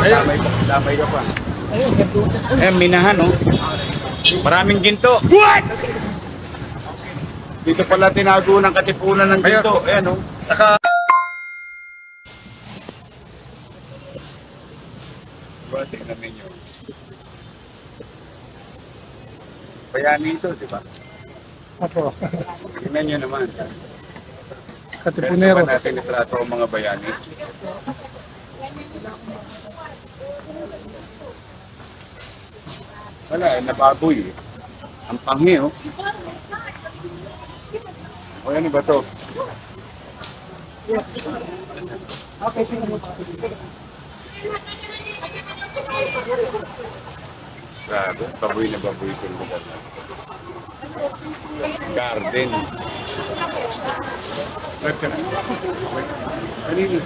Damay ka pa. Eh, minahan, oh. Maraming ginto. What? Dito pala tinago ng katipunan ng ginto. Ayan, oh. Diba, tingnan ninyo. Bayani ito, di ba? Apo. Tingnan nyo naman. Katipunero. Pwede ba natin itrato ang mga bayani? Wala, nababoy eh. Ang panghi, oh. O, ano ba to? Okay, Grabe, baboy na baboy itong lugar na. Garden. Kanino?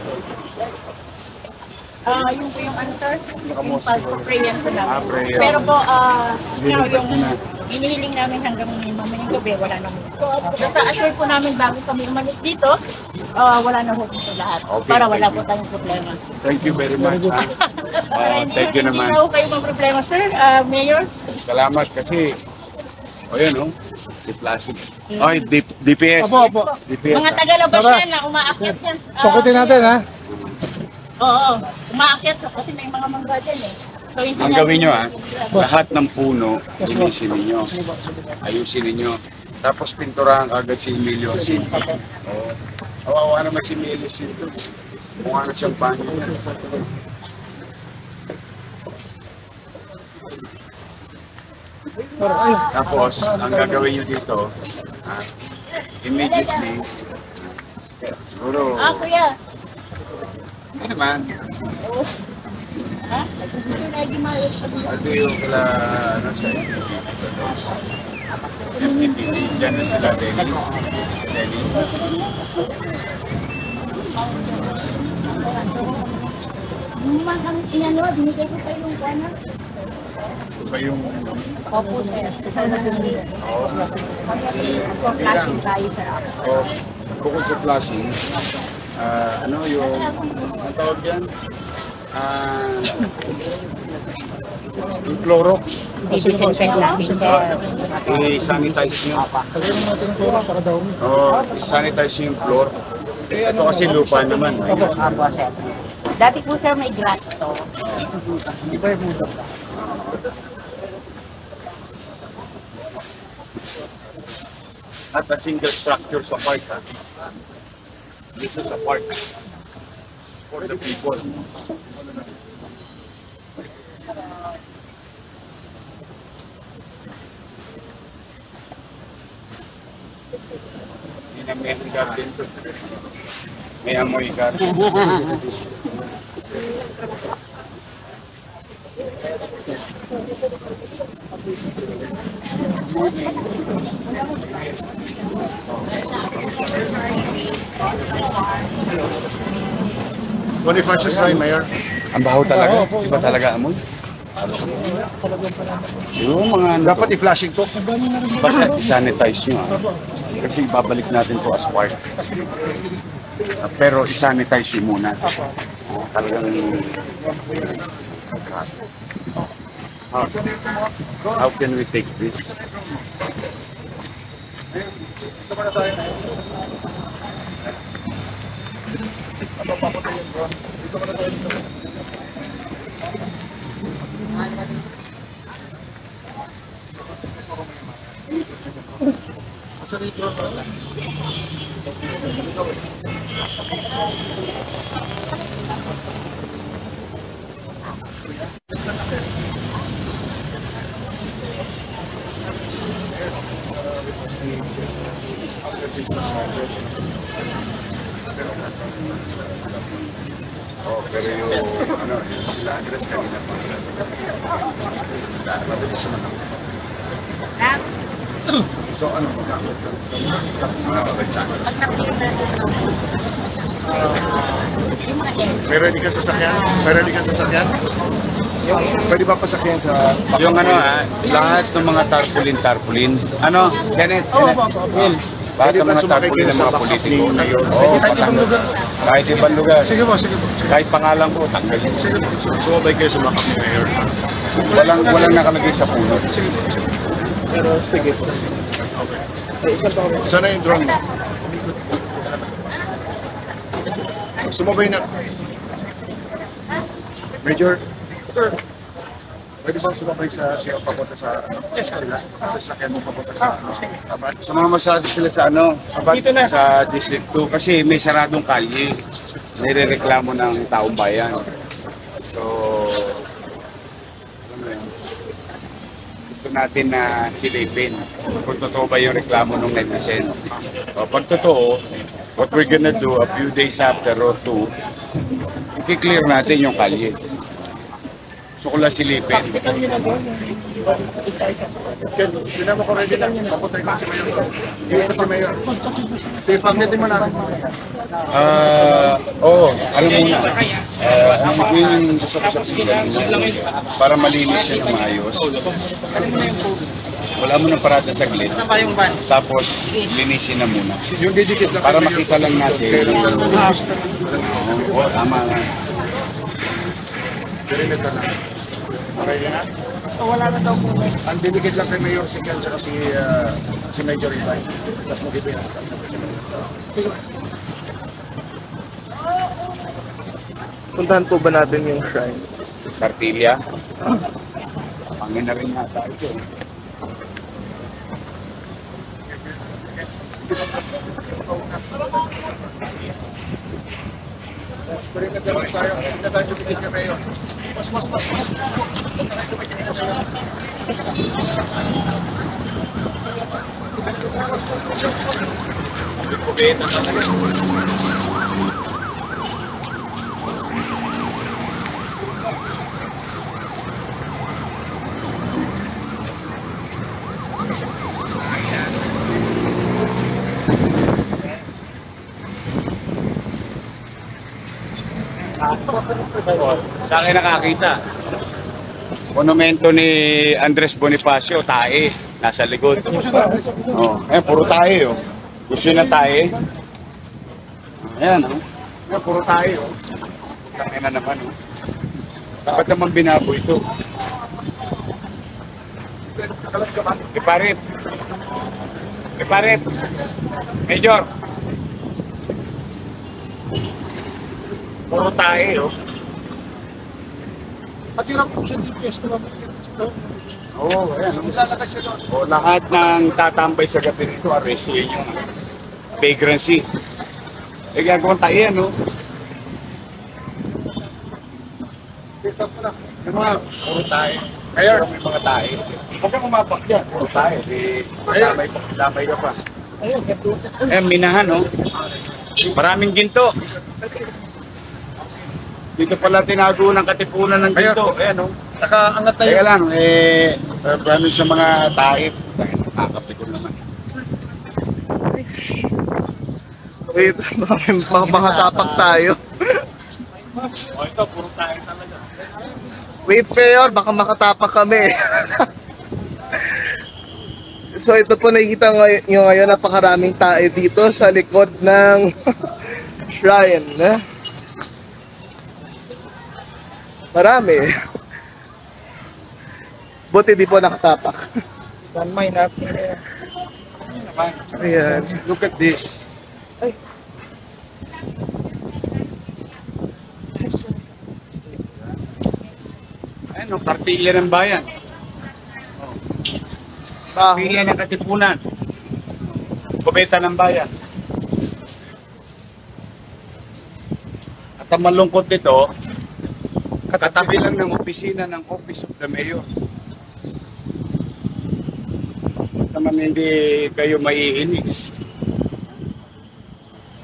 Yung po yung ano, sir, yung pag-prayan po namin. Prayer. Pero po, yung inihiling namin hanggang mamayang gabi, wala na po. Basta assure po namin bago kami umalis dito, wala na po ito lahat. Okay, para wala po tayong problema. Thank you very much. Thank you naman. Hindi na po kayo mga problema, sir, Mayor. Salamat kasi, o yan, oh. Di-plastic. Ay, DPS. Opo. DPS. Mga Tagalabas yan na umaakyat yan. Sukutin natin, ha? Oo, umaakyat kasi may mga mangga dyan eh. So, Ang gawin nyo, ha, lahat ng puno, linisin ninyo. Ayusin ninyo. Tapos pinturahan agad si Emilio ang simpa. Oo. Awawa naman si Emilio Sinto. Mukha na siyang banyo niya. Tapos, ang gagawin nyo dito, immediately, siguro, kuya. ano naman, Ha? Ito na di maayos pa dito. ito yung kala, ano siya, MPPT, dyan na sila, Dennis. Ang inano, binigay ko kayo yung kwana. Ito ba yung, Opo, sir. Flashing tayo, sir. bukod sa flashing, ano yung, ang tawag yan? Yung Clorox. Disinfect natin, sir. I-sanitize nyo. Lagyan natin ng tulong sa kadaw. Oo, i-sanitize nyo yung floor. Ito kasi lupa naman. Opo, sir. Dati po, sir, may grass to. Iba yung muda. At a single structure sa park. Ha? This is a park. It's for the people. Hindi na may garden to. May amoy garden. Bonifacio Soy, Mayor. Ang baho talaga. Iba talaga amoy. Yung mga dapat i-flashing to. Basta i-sanitize nyo. Kasi babalik natin to as park. Pero i-sanitize nyo muna. Talagang how can we take this? Oh, pero yung ano, yung sila address kanina pa. Mabilis naman ako. So ano mo gamit? Meron ka sasakyan? Meron ka sasakyan? Pwede ba pasakyan sa... Yung ano lahat ng mga tarpaulin. Ano, Kenneth? Lahat ng mga tarpaulin ng mga politiko. Oo, patanggal. Kahit ibang lugar. Sige po, sige po. Kahit pangalan ko, tanggalin. Sumabay kayo sa mga ni Mayor. Walang nakalagay sa puno. Pero sige po. Sana yung drone mo? Sumabay na. Major, sir, pwede ba sumabay sa siya papunta sa sila? Sa sakyan mo papunta sa Abad? Sumama sila sa sa District 2 kasi may saradong kalye. Nirereklamo ng taong bayan. So, alam mo yun, gusto natin na silipin kung totoo ba yung reklamo ng netizen. O, pag totoo, what we're gonna do a few days after or 2, i-clear natin yung kalye. Gusto ko lang silipin. Tinama ko ready lang. Papunta ko si Mayor. Iikot si Mayor. Sige, pagnetin mo natin. Alam mo na. Yung gusto ko sa para malinis siya ng maayos. Wala mo ng parada saglit. Tapos, linisin na muna. Yung didikit lang. Para makita lang natin. Oo, tama nga. Perimeter na. Okay na? So wala na daw po. Ang didikit lang kay Mayor si Ken at si Major Ibay. Tapos mag-ibig. Puntahan po ba natin yung shrine? Cartilla. Pangin na rin nata ito. Perimeter lang tayo. Hindi na tayo didikit kay Mayor. Mas. Sa akin nakakita. Monumento ni Andres Bonifacio, tae, nasa likod. Puro tae, oh. Gusto yun ng tae? Ayan, oh. Puro tae, oh. Kaya na naman, oh. Dapat naman binaboy ito. Iparip. Major. Puro tae, oh. Patira ko sa GPS ko lang. Oo, ayan. Ilalakad siya doon. O, lahat ng tatambay sa gabi nito, arrestuin yung vagrancy. Gagawang tayo yan, no? Yung mga puro tayo. Kaya may mga tayo. Huwag kang umapak dyan, puro tayo. Damay ka pa. Minahan, no? Maraming ginto. Dito pala tinago ng katipunan ng ginto. Ayan, no? Nakaangat tayo. Kaya lang, paano sa mga taip? Nakakapikon naman. Wait, mga tapak tayo. Ito, puro tayo talaga. Wait, Mayor, baka makatapak kami. So ito po nakikita nyo ngayon, napakaraming tae dito sa likod ng shrine. Marami. Buti di po nakatapak. Don't mind natin. Ayan. Look at this. Ano, kartilya ng bayan. Kartilya ng katipunan. Kubeta ng bayan. At ang malungkot nito, katabi lang ng opisina ng Office of the Mayor. Naman hindi kayo maiinis.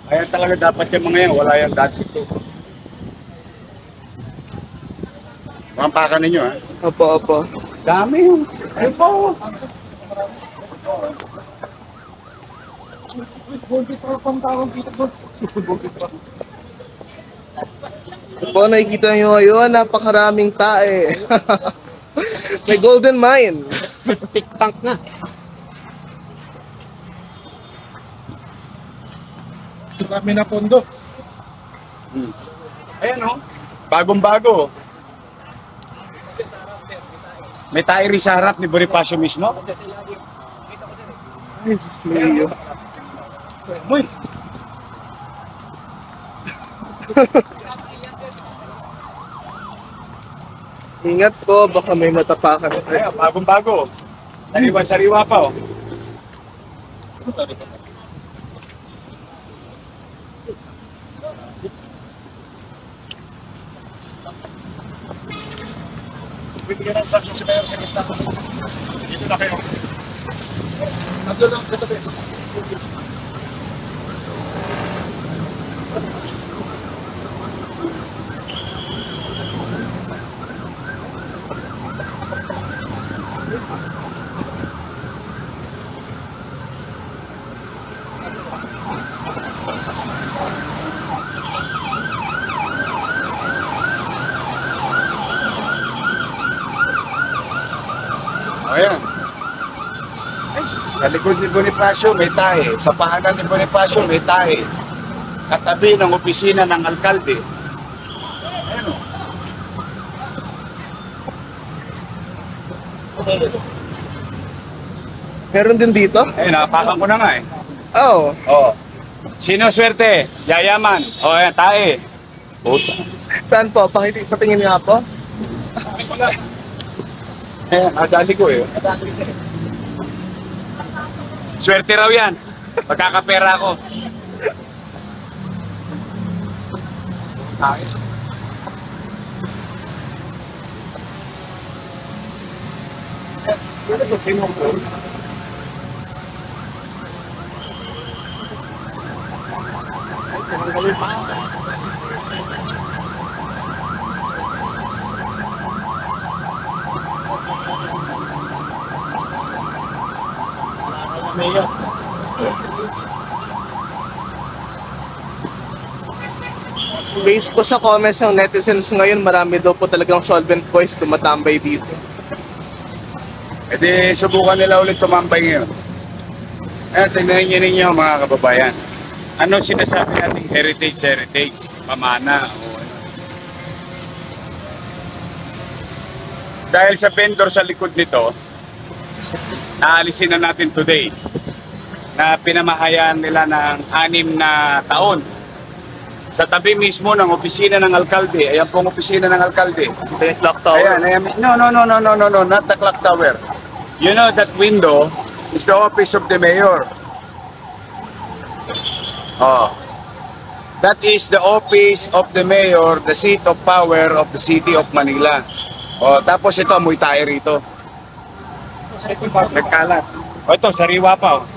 Kaya talaga dapat yung mga yan, wala yung dati ito. Mampakan ninyo, ha? Opo. Dami yun. Ayun po. Ito po nakikita nyo ngayon, napakaraming tae. May golden mine. Tik-tank na. Marami na pondo. Ayan o. Bagong-bago. May tairi sa harap ni Bonifacio mismo. Ay, Diyos mio. Uy! Ingat po, baka may matapakan. Ayan, bagong-bago. Sariwa-sariwa pa oh. Bibigyan ng instruction si Mayor sa gitna. Dito na kayo. Nandun lang, ito ba? Ayan. Sa likod ni Bonifacio may tae. Sa paanan ni Bonifacio may tae. Katabi ng opisina ng alkalde. Ayan o. Meron din dito? Ayun, napakan ko na nga eh. Oo. Oh. Sino swerte? Yayaman. O, ayan, tae. Puta. Saan po? Patingin nga po. Ayan, nadali ko eh. Swerte raw yan. Pagkakapera ko. Tae. Ano ito? Pinupol? Based po sa comments ng netizens ngayon, marami daw po talagang solvent boys tumatambay dito. E di, subukan nila ulit tumambay ngayon. Eh, tingnan niyo ninyo mga kababayan. Ano sinasabi natin heritage? Pamana. O, ano. Dahil sa vendor sa likod nito, naalisin na natin today na pinamahayan nila ng 6 na taon. Sa tabi mismo ng opisina ng alkalde, ayan pong opisina ng alkalde. The clock tower. Ayan. No, not the clock tower. You know that window is the office of the mayor. Oh. That is the office of the mayor, the seat of power of the city of Manila. Oh, tapos ito, amoy tayo rito. Nagkalat. O ito, sariwa pa oh.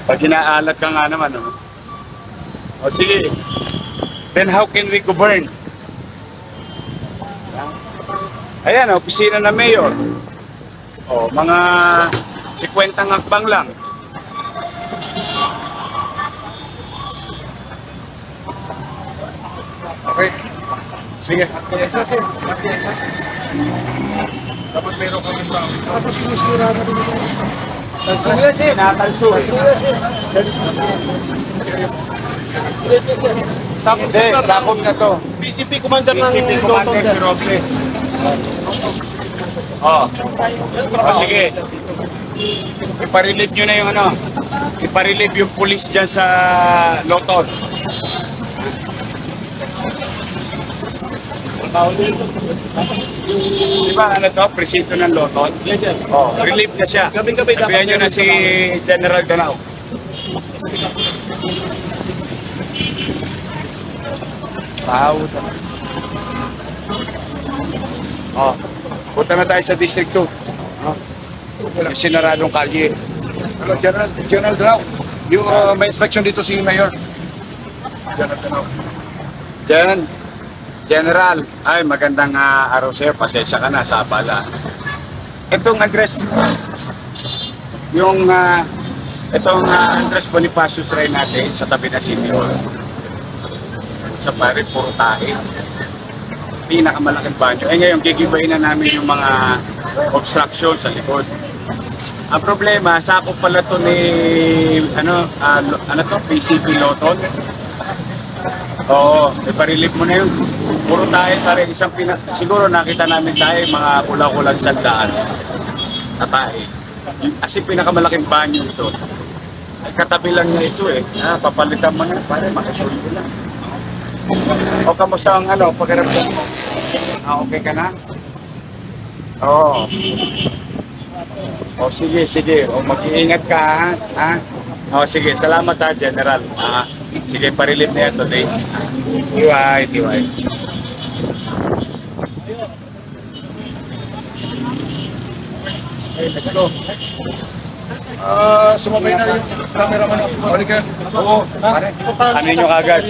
Pag inaalat ka nga naman oh. O sige. Then how can we govern? Ayan, opisina ng mayor. O, mga 50 hakbang lang. Okay. Sige. Dapat meron kami tao. Tapos sinusira na rin ito. Natalso eh. Hindi, sakop na to. PCP commander PCP Commander si Robles. Oh. O sige. Iparelieve nyo na yung ano. Iparelieve yung police dyan sa Loton. Di ba ano to? Presinto ng Loton? Yes, sir. Oh, relieve na siya. Gabing-gabi dapat. Sabihan nyo na si General Danao. Wow. Oh, punta na tayo sa District 2. Oh. Yung sinaradong kalye. Hello, General Drao. Yung may inspection dito si Mayor. General Drao. General, ay magandang araw sa'yo. Pasensya ka na sa abala. Itong address, yung itong Andres Bonifacio Shrine natin sa tabi na City Hall. Sa pare, puro tae. Pinakamalaking banyo. Eh ngayon, gigibayin na namin yung mga obstruction sa likod. Ang problema, sakop pala to ni, ano to, PCP Loton. Oo, iparilip mo na yun. Puro tayo pare, siguro nakita namin tayo mga kulang-kulang sandaan. Tatay. Kasi pinakamalaking banyo ito. Katabi lang niya ito eh. Papalitan mo na, pare, makasunod ko lang. O kamusta ang pakiramdam mo? Okay ka na? Oo. O sige. O mag-iingat ka ha? O sige, salamat ha, General. Sige, parilip na yan today. Tiwai. Okay, let's go. Sumabay na yung cameraman. Halika. Oo, pare. Ano nyo kagad?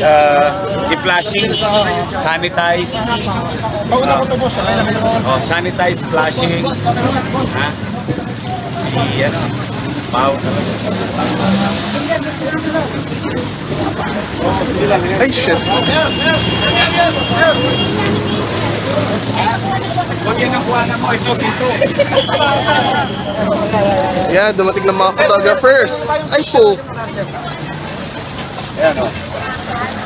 I-flashing, sanitize. Mauna ko to, boss. Sakay na kayo. Oh, sanitize, flashing. Ha? Yan. Pau. Ay, shit. Huwag yan ang kuhanan mo. Ito, dito. Yan, dumating ng mga photographers. Ay po. Ayan o.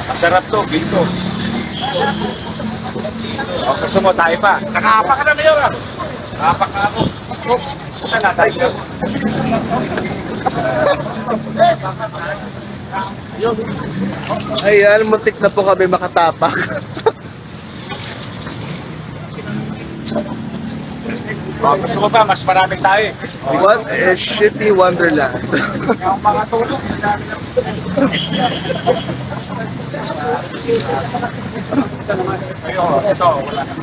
Masarap to, dito. O, gusto mo tayo pa. Nakaapak ka na, Mayor. Nakaapak ka ako. Punta na tayo. Ayan, muntik na po kami makatapak. O, gusto mo pa, mas maraming tayo. What a shitty wonderland. Yung mga tulong sa dami ng ito, wala na.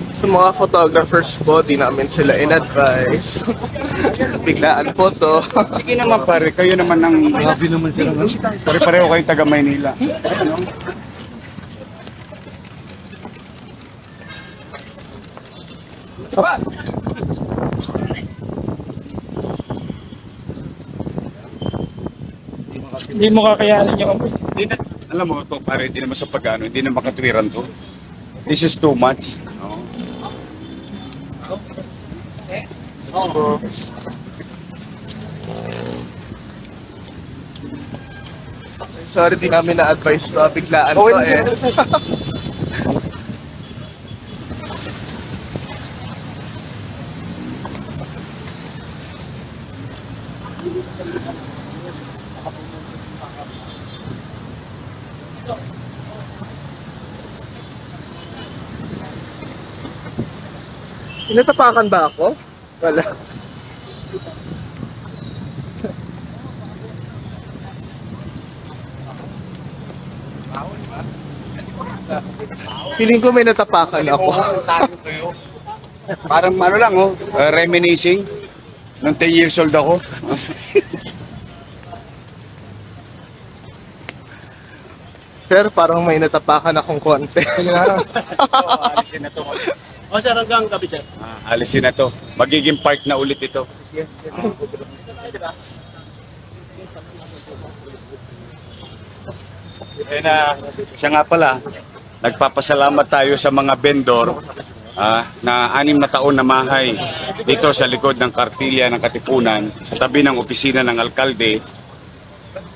Sa mga photographers po, di namin sila in-advise. Biglaan po to. Sige naman pare, kayo naman ng... Grabe naman sila. Pare-pareho kayong taga Maynila. Ayan o. Hindi mo kakayanin yung Hindi na, alam mo to pare, hindi naman sa pag-ano, hindi na makatwiran to. This is too much. No? Sorry, di namin na-advise to. Biglaan to eh. Inatapakan ba ako? Wala. Feeling ko may natapakan ako. Parang ano lang reminiscing. Nung 10 years old ako. Sir, parang may natapakan akong konti. Alisin na to. O sir, hanggang gabi sir. Alisin na to. Magiging park na ulit ito. Siya nga pala, nagpapasalamat tayo sa mga vendor na 6 na taon na mahay dito sa likod ng kartilya ng Katipunan, sa tabi ng opisina ng alkalde.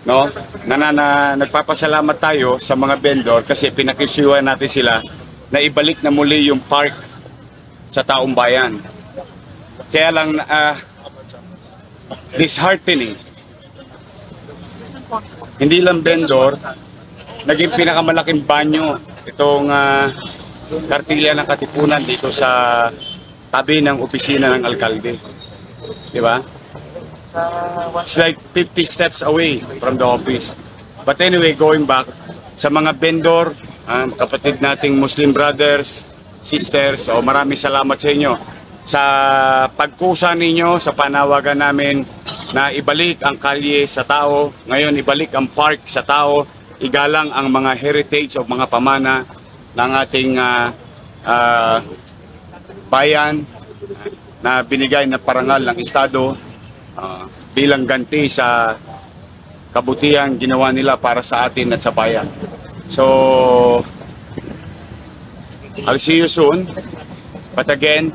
No? Nagpapasalamat tayo sa mga vendor kasi pinakisyuhan natin sila na ibalik na muli yung park sa taong bayan. Kaya lang disheartening. Hindi lang vendor, naging pinakamalaking banyo itong kartilya ng Katipunan dito sa tabi ng opisina ng alkalde. Di ba? It's like 50 steps away from the office. But anyway, going back, sa mga vendor, kapatid nating Muslim brothers, sisters, maraming salamat sa inyo. Sa pagkusa ninyo, sa panawagan namin na ibalik ang kalye sa tao, ngayon ibalik ang park sa tao, igalang ang mga heritage o mga pamana ng ating bayan na binigay na parangal ng Estado bilang ganti sa kabutihan ginawa nila para sa atin at sa bayan. So, I'll see you soon. But again,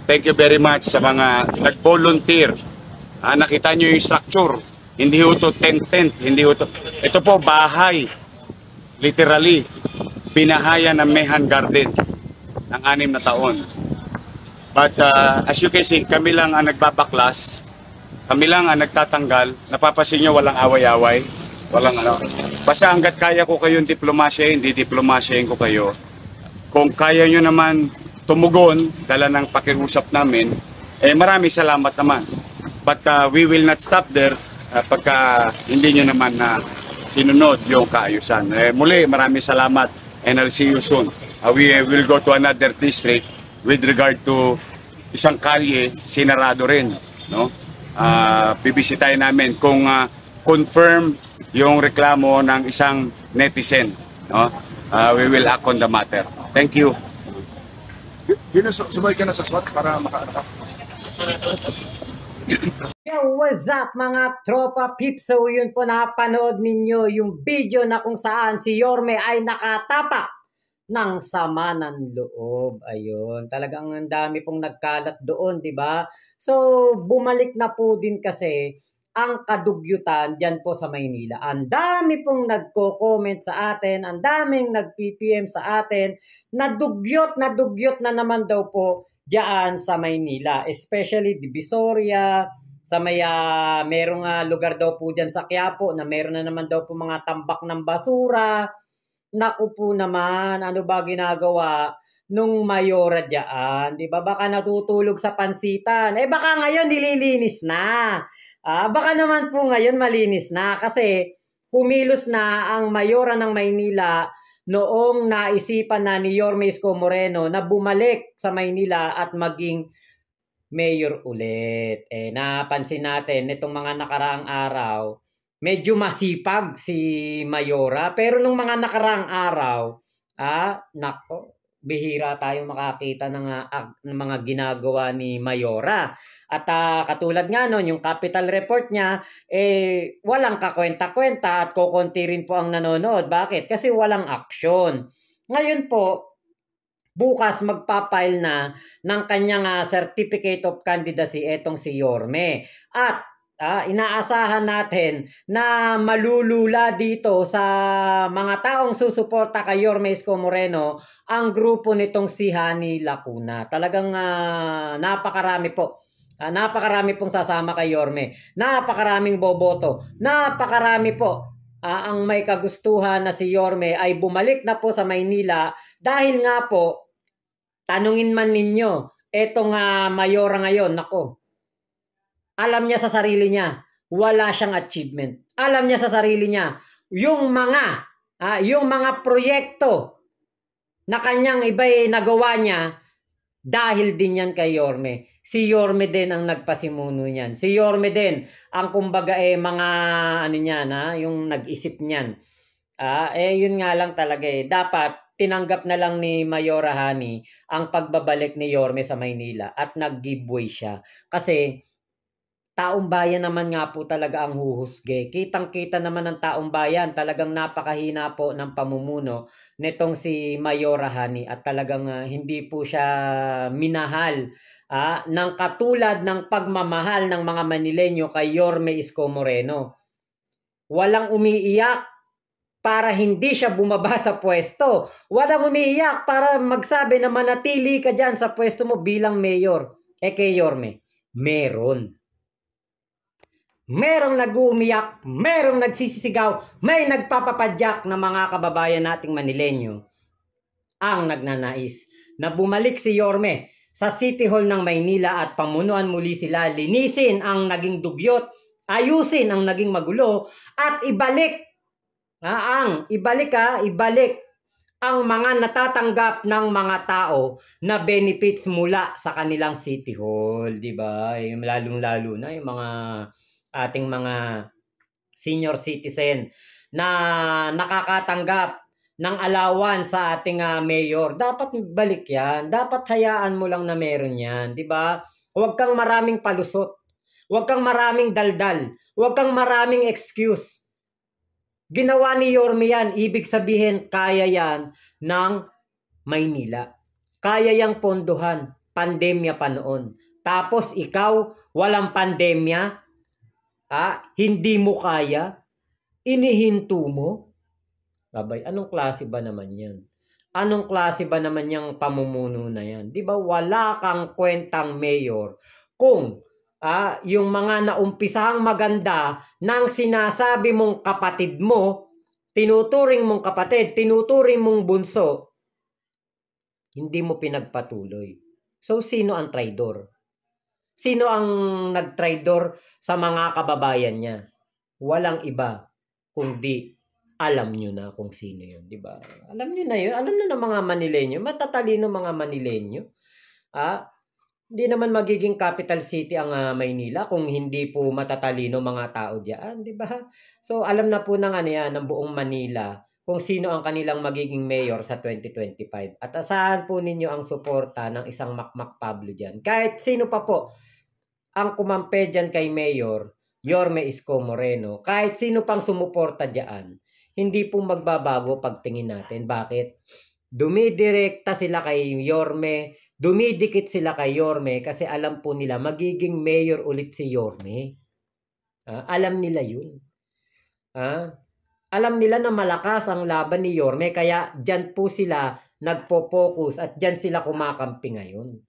thank you very much sa mga nag-volunteer. Nakita nyo yung structure. Hindi ho to tent, hindi ho to. Ito po, bahay. Literally, pinahaya ng Mehan Garden ng 6 na taon. But as you can see, kami lang ang nagbabaklas, kami lang ang nagtatanggal. Napapansin nyo, walang away-away, walang ano. Basta hanggat kaya ko kayong diplomasya, hindi diplomasyahin ko kayo. Kung kaya nyo naman tumugon, dala ng pakiusap namin, marami salamat naman. But we will not stop there pagka hindi nyo naman na sinunod yung kaayusan. Muli, marami salamat and I'll see you soon. We will go to another district with regard to isang kalye, sinarado rin. No? Bibisitahin namin kung confirm yung reklamo ng isang netizen. No? We will act on the matter. Thank you. Yun, sumay ka na sa SWAT para maka-anak. Yo, what's up mga tropa pips? So yun po, napanood ninyo yung video na kung saan si Yorme ay nakatapak ng sama ng loob. Ayun, talagang ang dami pong nagkalat doon, di ba? So bumalik na po din kasi ang kadugyutan dyan po sa Maynila. Ang dami pong nagko-comment sa atin, ang daming nag-PPM sa atin, nadugyot na naman daw po dyan sa Maynila. Especially Divisoria, sa may merong lugar daw po dyan sa Quiapo na meron na naman daw po mga tambak ng basura. Naku po naman, ano ba ginagawa nung mayora dyan? Di ba? Baka natutulog sa pansitan. Baka ngayon nililinis na. Baka naman po ngayon malinis na. Kasi kumilos na ang mayora ng Maynila noong naisipan na ni Yorme Isko Moreno na bumalik sa Maynila at maging mayor ulit. Napansin natin nitong mga nakaraang araw, medyo masipag si Mayora. Pero nung mga nakaraang araw, nako, bihira tayo makakita ng mga ginagawa ni Mayora. At katulad nga nun, yung capital report niya, walang kakwenta-kwenta at kukunti rin po ang nanonood. Bakit? Kasi walang aksyon. Ngayon po, bukas magpapile na ng kanyang certificate of candidacy etong si Yorme. At inaasahan natin na malulula dito sa mga taong susuporta kay Yorme Isko Moreno ang grupo nitong si Hani Lacuna. Talagang napakarami po. Napakarami pong sasama kay Yorme. Napakaraming boboto. Napakarami po. Ang may kagustuhan na si Yorme ay bumalik na po sa Maynila dahil nga po, tanungin man ninyo, etong mayora ngayon, nako, alam niya sa sarili niya, wala siyang achievement. Alam niya sa sarili niya, yung mga proyekto na kanyang iba'y nagawa niya, dahil din yan kay Yorme. Si Yorme din ang nagpasimuno niyan. Si Yorme din ang kumbaga mga ano niyan, yung nag-isip niyan. Yun nga lang talaga dapat tinanggap na lang ni Mayora Hani ang pagbabalik ni Yorme sa Maynila at nag-giveaway siya. Kasi taong bayan naman nga po talaga ang huhusge. Kitang-kita naman ng taong bayan, talagang napakahina po ng pamumuno nitong si Mayora Hani at talagang hindi po siya minahal ng katulad ng pagmamahal ng mga Manileño kay Yorme Isko Moreno. Walang umiiyak para hindi siya bumaba sa pwesto. Walang umiiyak para magsabi na manatili ka dyan sa pwesto mo bilang mayor. Kay Yorme, meron. Merong nag-uumiyak, merong nagsisisigaw, may nagpapapadyak na mga kababayan nating Manileño ang nagnanais na bumalik si Yorme sa City Hall ng Maynila at pamunuan muli sila, linisin ang naging dugyot, ayusin ang naging magulo at ibalik ang mga natatanggap ng mga tao na benefits mula sa kanilang City Hall, di ba? Lalong-lalo na yung mga ating mga senior citizen na nakakatanggap ng allowance sa ating mayor. Dapat balik yan. Dapat hayaan mo lang na meron yan. Diba? Huwag kang maraming palusot. Huwag kang maraming daldal. Huwag kang maraming excuse. Ginawa ni Yorme yan. Ibig sabihin, kaya yan ng Maynila. Kaya yang pondohan. pandemya pa noon. Tapos ikaw, walang pandemya, hindi mo kaya, inihinto mo. Abay, anong klase ba naman yan? Anong klase ba naman yung pamumuno na yan? Di ba wala kang kwentang mayor kung yung mga naumpisahang maganda ng sinasabi mong kapatid mo, tinuturing mong kapatid, tinuturing mong bunso, hindi mo pinagpatuloy. So, sino ang traidor? Sino ang nagtraidor sa mga kababayan niya? Walang iba kundi alam nyo na kung sino yun, di ba? Alam nyo na yun. Alam na ng mga Manilenyo. Matatalino mga Manilenyo. Hindi naman magiging capital city ang Maynila kung hindi po matatalino mga tao diyan, di ba? So, alam na po ng ng buong Manila kung sino ang kanilang magiging mayor sa 2025. At asahan po ninyo ang suporta ng isang Makmak Pablo dyan. Kahit sino pa po ang kumampe dyan kay Mayor Yorme Isko Moreno, kahit sino pang sumuporta dyan, hindi po magbabago pagtingin natin. Bakit? Dumidirekta sila kay Yorme, dumidikit sila kay Yorme kasi alam po nila magiging mayor ulit si Yorme. Alam nila yun. Alam nila na malakas ang laban ni Yorme kaya dyan po sila nagpo-focus at dyan sila kumakampi ngayon.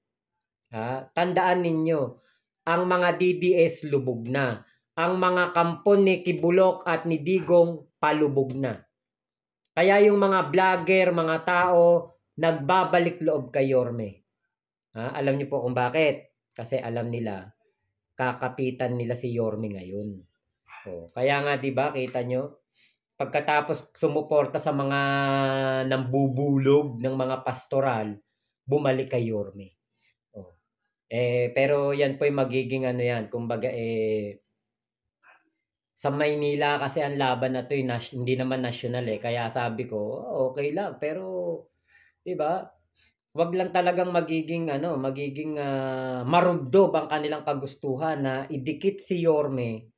Tandaan ninyo, ang mga DDS lubog na. Ang mga kampon ni Kibulok at ni Digong palubog na. Kaya yung mga vlogger, mga tao, nagbabalik loob kay Yorme. Alam niyo po kung bakit? Kasi alam nila, kakapitan nila si Yorme ngayon. Kaya nga, di ba, kita nyo, pagkatapos sumuporta sa mga nambubulog ng mga pastoral, bumalik kay Yorme. Pero yan po yung magiging kumbaga sa Maynila kasi ang laban na to hindi naman national kaya sabi ko okay lang pero 'di ba wag lang talagang magiging marubdob ang kanilang kagustuhan na idikit si Yorme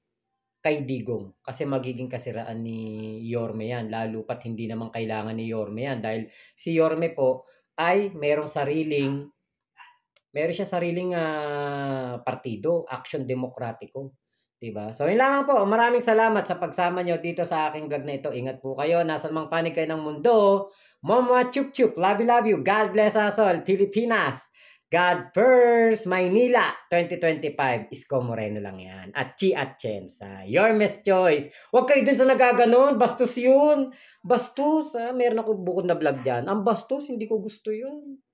kay Digong kasi magiging kasiraan ni Yorme yan lalo pat hindi naman kailangan ni Yorme yan dahil si Yorme po ay meron siya sariling partido, Action Demokratiko. Diba? So, yun lang po. Maraming salamat sa pagsama nyo dito sa aking vlog na ito. Ingat po kayo. Nasa mang panig kayo ng mundo. Mama chup chup. Love you. God bless us all. Pilipinas. God first. Maynila. 2025. Isko Moreno lang yan. At Chi at Chensa. Yorme's choice. Huwag kayo dun sa nagaganon. Bastos yun. Bastos. Meron ako bukod na vlog dyan. Ang bastos, hindi ko gusto yun.